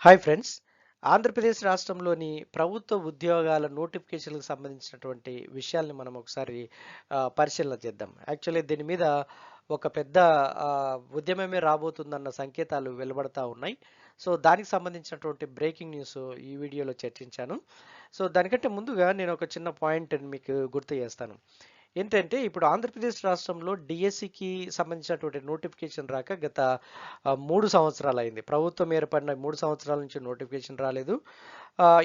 Hi friends. Andhra Pradesh రాష్ట్రంలోని ప్రభుత్వ ఉద్యోగాల నోటిఫికేషన్‌లకు సంబంధించినటువంటి విషయాల్ని మనం ఒకసారి పరిశీలన చేద్దాం. యాక్చువల్లీ దీని మీద ఒక పెద్ద ఉద్యమమే రాబోతుందన్న సంకేతాలు వెలువడతా ఉన్నాయి. సో, దానికి సంబంధించినటువంటి బ్రేకింగ్ న్యూస్ ఈ వీడియోలో చర్చించాను. సో, దానికంటే ముందుగా నేను ఒక చిన్న పాయింట్‌ని మీకు గుర్తు చేస్తాను. ఏంటంటే ఇప్పుడు ఆంధ్రప్రదేశ్ రాష్ట్రంలో డిఎస్సికి సంబంధించినటువంటి నోటిఫికేషన్ రాక గత 3 సంవత్సరాలయింది. ప్రభుత్వం ఏర్పడిన 3 సంవత్సరాల నుంచి నోటిఫికేషన్ రాలేదు.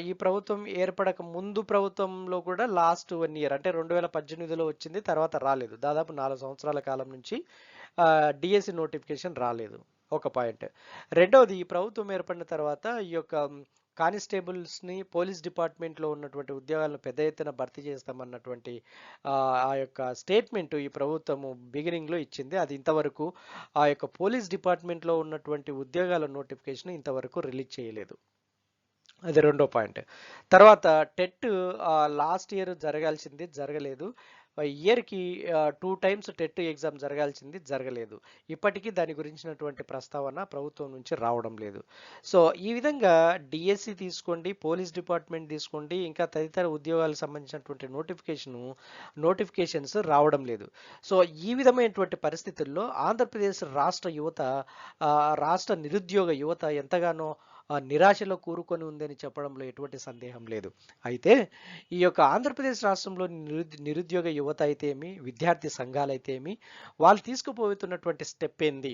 ఈ ప్రభుత్వం ఏర్పడక ముందు ప్రభుత్వంలో కూడా లాస్ట్ 1 ఇయర్ అంటే 2018లో వచ్చింది. తర్వాత రాలేదు. దాదాపు 4 సంవత్సరాల కాలం నుంచి డిఎస్సి నోటిఫికేషన్ రాలేదు. ఒక పాయింట్. రెండవది ఈ ప్రభుత్వం ఏర్పడిన తర్వాత ఈ యొక్క కానిస్టేబుల్స్‌ని పోలీస్ డిపార్ట్మెంట్‌లో ఉన్నటువంటి ఉద్యోగాలను పెద్ద ఎత్తున భర్తీ చేస్తామన్నటువంటి ఆ యొక్క స్టేట్మెంట్ ఈ ప్రభుత్వము బిగినింగ్‌లో ఇచ్చింది. అది ఇంతవరకు ఆ యొక్క పోలీస్ డిపార్ట్మెంట్‌లో ఉన్నటువంటి ఉద్యోగాల నోటిఫికేషన్ ఇంతవరకు రిలీజ్ చేయలేదు. అది రెండో పాయింట్. తర్వాత టెట్ లాస్ట్ ఇయర్ జరగాల్సింది జరగలేదు. ఇయర్‌కి 2 టైమ్స్ టెట్ ఎగ్జామ్ జరగాల్సింది జరగలేదు. ఇప్పటికీ దాని గురించినటువంటి ప్రస్తావన ప్రభుత్వం నుంచి రావడం లేదు. సో, ఈ విధంగా డిఎస్సి తీసుకోండి, పోలీస్ డిపార్ట్మెంట్ తీసుకోండి, ఇంకా తదితర ఉద్యోగాలకు సంబంధించినటువంటి నోటిఫికేషన్స్ రావడం లేదు. సో, ఈ విధమైనటువంటి పరిస్థితుల్లో ఆంధ్రప్రదేశ్ రాష్ట్ర యువత, రాష్ట్ర నిరుద్యోగ యువత ఎంతగానో నిరాశలో కూరుకొని ఉందని చెప్పడంలో ఎటువంటి సందేహం లేదు. అయితే ఈ యొక్క ఆంధ్రప్రదేశ్ రాష్ట్రంలో నిరుద్యోగ యువత అయితే ఏమి, విద్యార్థి సంఘాలైతే ఏమి, వాళ్ళు తీసుకుపోతున్నటువంటి స్టెప్ ఏంది?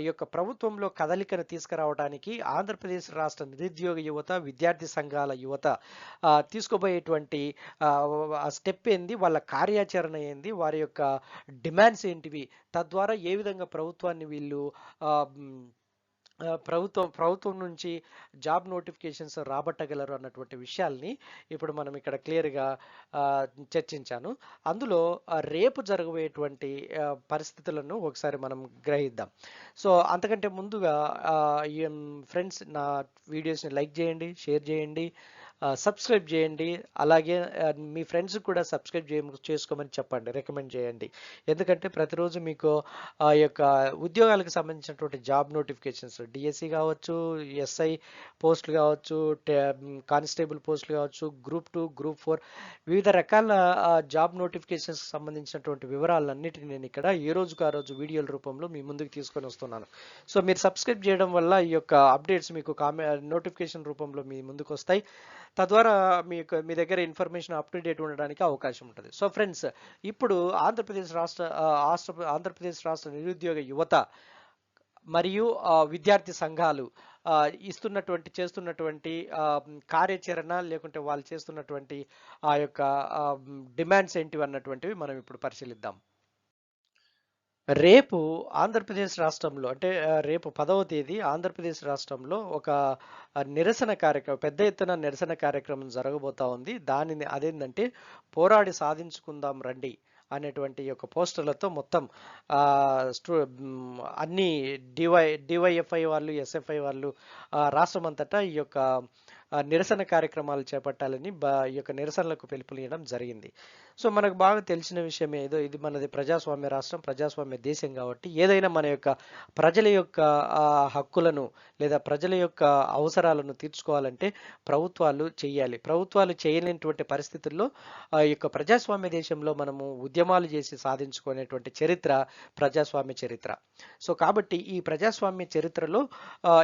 ఈ యొక్క ప్రభుత్వంలో కదలికను తీసుకురావడానికి ఆంధ్రప్రదేశ్ రాష్ట్ర నిరుద్యోగ యువత, విద్యార్థి సంఘాల యువత తీసుకోబోయేటువంటి స్టెప్ ఏంది? వాళ్ళ కార్యాచరణ ఏంది? వారి యొక్క డిమాండ్స్ ఏంటివి? తద్వారా ఏ విధంగా ప్రభుత్వాన్ని వీళ్ళు ఆహ్, హ్మ్ ప్రభుత్వం నుంచి జాబ్ నోటిఫికేషన్స్ రాబట్టగలరు అన్నటువంటి విషయాల్ని ఇప్పుడు మనం ఇక్కడ క్లియర్గా చర్చించాను. అందులో రేపు జరగబోయేటువంటి పరిస్థితులను ఒకసారి మనం గ్రహిద్దాం. సో, అంతకంటే ముందుగా ఫ్రెండ్స్, నా వీడియోస్ని లైక్ చేయండి, షేర్ చేయండి, సబ్స్క్రైబ్ చేయండి. అలాగే మీ ఫ్రెండ్స్ కూడా సబ్స్క్రైబ్ చేసుకోమని చెప్పండి, రికమెండ్ చేయండి. ఎందుకంటే ప్రతిరోజు మీకు ఆ యొక్క ఉద్యోగాలకు సంబంధించినటువంటి జాబ్ నోటిఫికేషన్స్ డిఎస్సి కావచ్చు, ఎస్ఐ పోస్టులు కావచ్చు, కానిస్టేబుల్ పోస్టులు కావచ్చు, గ్రూప్ 2, గ్రూప్ 4 వివిధ రకాల జాబ్ నోటిఫికేషన్స్ సంబంధించినటువంటి వివరాలన్నిటిని నేను ఇక్కడ ఏ రోజుకు ఆ రోజు వీడియోల రూపంలో మీ ముందుకు తీసుకొని వస్తున్నాను. సో, మీరు సబ్స్క్రైబ్ చేయడం వల్ల ఈ యొక్క అప్డేట్స్ మీకు నోటిఫికేషన్ రూపంలో మీ ముందుకు వస్తాయి. తద్వారా మీ దగ్గర ఇన్ఫర్మేషన్ అప్ టు డేట్ ఉండడానికి అవకాశం ఉంటుంది. సో ఫ్రెండ్స్, ఇప్పుడు ఆంధ్రప్రదేశ్ రాష్ట్ర నిరుద్యోగ యువత మరియు విద్యార్థి సంఘాలు చేస్తున్నటువంటి కార్యాచరణ, లేకుంటే వాళ్ళు చేస్తున్నటువంటి ఆ యొక్క డిమాండ్స్ ఏంటివి అన్నటువంటివి మనం ఇప్పుడు పరిశీలిద్దాం. రేపు ఆంధ్రప్రదేశ్ రాష్ట్రంలో అంటే రేపు 10వ తేదీ ఆంధ్రప్రదేశ్ రాష్ట్రంలో ఒక నిరసన కార్యక్రమం, పెద్ద ఎత్తున నిరసన కార్యక్రమం జరగబోతా ఉంది. దానిని అదేంటంటే పోరాడి సాధించుకుందాం రండి అనేటువంటి యొక్క పోస్టర్లతో మొత్తం అన్ని డివైఎఫ్ఐ వాళ్ళు, ఎస్ఎఫ్ఐ వాళ్ళు రాష్ట్రమంతటా ఈ యొక్క నిరసన కార్యక్రమాలు చేపట్టాలని ఈ యొక్క నిరసనలకు పిలుపునియడం జరిగింది. సో, మనకు బాగా తెలిసిన విషయం ఏదో, ఇది మనది ప్రజాస్వామ్య రాష్ట్రం, ప్రజాస్వామ్య దేశం కాబట్టి ఏదైనా మన యొక్క ప్రజల యొక్క హక్కులను లేదా ప్రజల యొక్క అవసరాలను తీర్చుకోవాలంటే ప్రభుత్వాలు చేయాలి. ప్రభుత్వాలు చేయలేనటువంటి పరిస్థితుల్లో ఈ యొక్క ప్రజాస్వామ్య దేశంలో మనము ఉద్యమాలు చేసి సాధించుకునేటువంటి చరిత్ర ప్రజాస్వామ్య చరిత్ర. సో, కాబట్టి ఈ ప్రజాస్వామ్య చరిత్రలో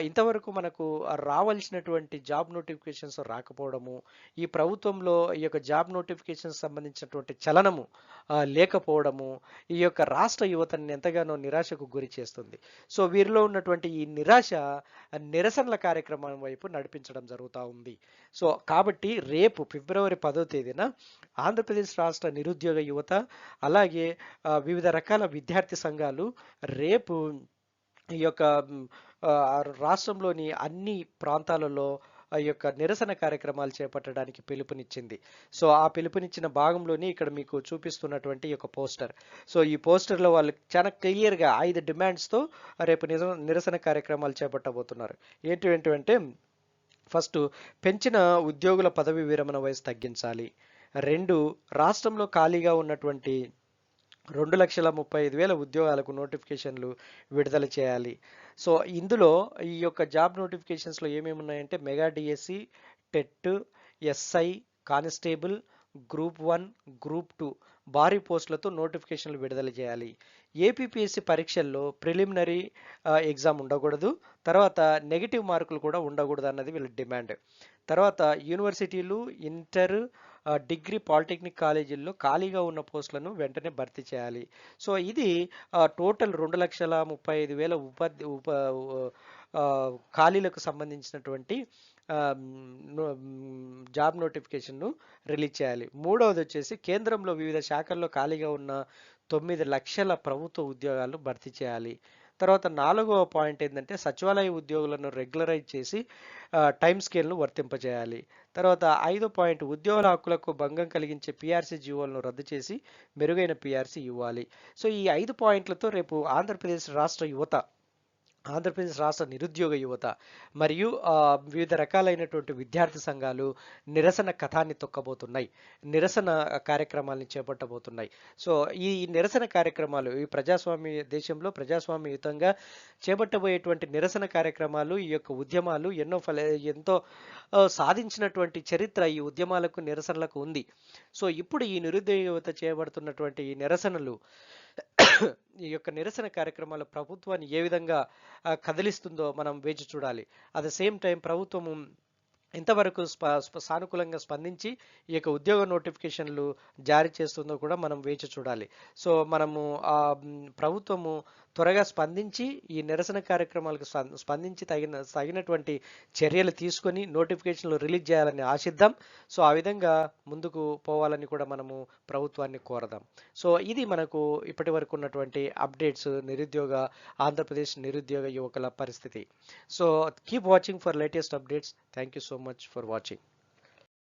ఇంతవరకు మనకు రావాల్సినటువంటి జాబ్ నోటిఫికేషన్స్ రాకపోవడము, ఈ ప్రభుత్వంలో ఈ యొక్క జాబ్ నోటిఫికేషన్స్ సంబంధించినటువంటి చలనము లేకపోవడము, ఈ యొక్క రాష్ట్ర యువతని ఎంతగానో నిరాశకు గురి చేస్తుంది. సో, వీరిలో ఉన్నటువంటి ఈ నిరసనల కార్యక్రమం వైపు నడిపించడం జరుగుతూ ఉంది. సో, కాబట్టి రేపు ఫిబ్రవరి 10వ తేదీన ఆంధ్రప్రదేశ్ రాష్ట్ర నిరుద్యోగ యువత, అలాగే వివిధ రకాల విద్యార్థి సంఘాలు రేపు ఈ యొక్క రాష్ట్రంలోని అన్ని ప్రాంతాలలో ఈ యొక్క నిరసన కార్యక్రమాలు చేపట్టడానికి పిలుపునిచ్చింది. సో, ఆ పిలుపునిచ్చిన భాగంలోని ఇక్కడ మీకు చూపిస్తున్నటువంటి ఈ యొక్క పోస్టర్. సో, ఈ పోస్టర్లో వాళ్ళు చాలా క్లియర్గా 5 డిమాండ్స్తో రేపు నిరసన కార్యక్రమాలు చేపట్టబోతున్నారు. ఏంటివంటే, ఫస్ట్, పెంచిన ఉద్యోగుల పదవి విరమణ వయసు తగ్గించాలి. 2, రాష్ట్రంలో ఖాళీగా ఉన్నటువంటి 2,35,000 ఉద్యోగాలకు నోటిఫికేషన్లు విడుదల చేయాలి. సో ఇందులో ఈ యొక్క జాబ్ నోటిఫికేషన్స్లో ఏమేమి ఉన్నాయంటే mega DSC, TET, SI, constable, group 1, group 2 భారీ పోస్టులతో నోటిఫికేషన్లు విడుదల చేయాలి. ఏపీపీఎస్సి పరీక్షల్లో ప్రిలిమినరీ ఎగ్జామ్ ఉండకూడదు, తర్వాత నెగిటివ్ మార్కులు కూడా ఉండకూడదు అన్నది వీళ్ళ డిమాండ్. తర్వాత యూనివర్సిటీలు, ఇంటర్, డిగ్రీ, పాలిటెక్నిక్ కాలేజీల్లో ఖాళీగా ఉన్న పోస్టులను వెంటనే భర్తీ చేయాలి. సో ఇది టోటల్ 2,35,000 ఆ, ఖాళీలకు సంబంధించినటువంటి ఆ, జాబ్ నోటిఫికేషన్ను రిలీజ్ చేయాలి. మూడవది వచ్చేసి కేంద్రంలో వివిధ శాఖల్లో ఖాళీగా ఉన్న 9 లక్షల ప్రభుత్వ ఉద్యోగాలను భర్తీ చేయాలి. తర్వాత నాలుగవ పాయింట్ ఏంటంటే సచివాలయ ఉద్యోగులను రెగ్యులరైజ్ చేసి టైం స్కేల్ను వర్తింపజేయాలి. తర్వాత ఐదో పాయింట్ ఉద్యోగుల హక్కులకు భంగం కలిగించే పిఆర్సీ జీవోలను రద్దు చేసి మెరుగైన పిఆర్సీ ఇవ్వాలి. సో ఈ 5 పాయింట్లతో రేపు ఆంధ్రప్రదేశ్ రాష్ట్ర నిరుద్యోగ యువత మరియు వివిధ రకాలైనటువంటి విద్యార్థి సంఘాలు నిరసన కథాన్ని తొక్కబోతున్నాయి, నిరసన కార్యక్రమాలను చేపట్టబోతున్నాయి. సో ఈ నిరసన కార్యక్రమాలు ఈ దేశంలో ప్రజాస్వామ్యయుతంగా చేపట్టబోయేటువంటి నిరసన కార్యక్రమాలు, ఈ యొక్క ఉద్యమాలు ఎంతో సాధించినటువంటి చరిత్ర ఈ ఉద్యమాలకు, నిరసనలకు ఉంది. సో ఇప్పుడు ఈ నిరుద్యోగ యువత చేయబడుతున్నటువంటి ఈ నిరసనలు ఈ యొక్క నిరసన కార్యక్రమాలు ప్రభుత్వాన్ని ఏ విధంగా కదిలిస్తుందో మనం వేచి చూడాలి. అట్ ద సేమ్ టైం ప్రభుత్వము ఎంతవరకు సానుకూలంగా స్పందించి ఈ యొక్క ఉద్యోగ నోటిఫికేషన్లు జారీ చేస్తుందో కూడా మనం వేచి చూడాలి. సో మనము ప్రభుత్వము త్వరగా స్పందించి ఈ నిరసన కార్యక్రమాలకు స్పందించి తగినటువంటి చర్యలు తీసుకొని నోటిఫికేషన్లు రిలీజ్ చేయాలని ఆశిద్దాం. సో ఆ విధంగా ముందుకు పోవాలని కూడా మనము ప్రభుత్వాన్ని కోరదాం. సో ఇది మనకు ఇప్పటి వరకు ఉన్నటువంటి అప్డేట్స్ ఆంధ్రప్రదేశ్ నిరుద్యోగ యువకుల పరిస్థితి. So keep watching for latest updates. Thank you so much for watching.